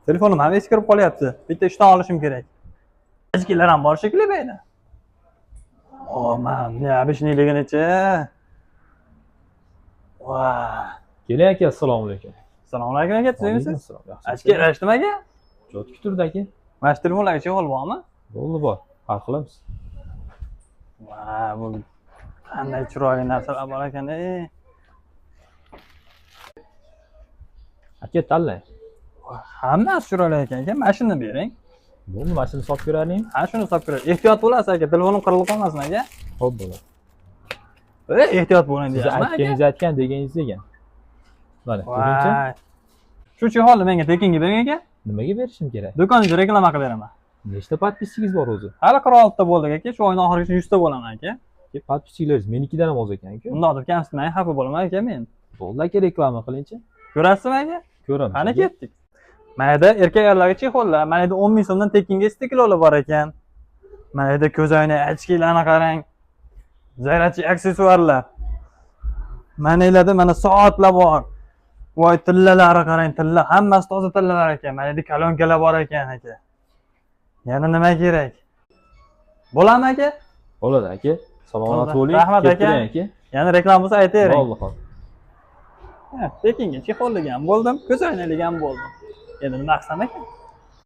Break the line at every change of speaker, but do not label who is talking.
Telefonim ham eskirib qolyapti. Bitta ishdan olishim kerak. Echkilar ham bor shekilli bu yerda. O, mana bishniliginicha. Voy.
Keling aka, assalomu alaykum.
Assalomu alaykum aka, tuzingmisiz?
Assalom.
Echki rashdimi aka?
Jotib turdi aka.
Mana shu telefonlarga cheg'ol bormi?
Bo'ldi bor. Hal qilamiz.
Voy, bu qanday chiroyli narsalar bor ekan-ey.
Aka tanlang.
Hammasi chiroyli ekan. Mana shuni bering.
Bo'ldi, mana shuni sotib beraylik.
Ha, shuni sotib beradi. Ehtiyot bo'lasiz aka, telefonim qirilib qolmasin aka.
Xo'p, bo'ladi.
Ehtiyot bo'ling
Siz
deyapman aka.
aytgan deganingiz ekan. Mana, ko'ringchi.
Shu chiholni menga tekinga bering aka.
Nimaga berishim kerak?
Do'koningizga reklama qilib beraman.
Nechta podpischigingiz bor o'zi?
Hali 46 bo'ldik aka. Shu oyning oxirigacha 100 ta bo'laman aka.
Podpischiklaringiz menikidan ham oz ekan-ku.
Bundoq deb kamsitmang, xafa bo'laman aka men.
Bo'ldi aka, reklama qilingchi.
Ko'rasizmi aka?
Ko'raman.
Qani ketdik. Mana erkak ayollarga chihollar, mana yerda 10 ming so'mdan tekinga stiklolar bor ekan. Mana yerda ko'zoynak, ochkilarni qarang. Zayratchi aksessuarlar. Mana yerda mana soatlar bor. Voy, tillalari qarang, tilla, hammasi toza tillalar ekan. Mana yerda kolonkalar bor ekan aka. Yana nima kerak? Bo'ladimi aka?
Bo'ladi aka. Salomat bo'ling.
Rahmat aka. Yana reklama bo'lsa aytavering.
Bo'ldi, xo'p.
Tekinga chihollik ham bo'ldim, ko'zoynaklik ham bo'ldim. Endi nima qilsam ekan?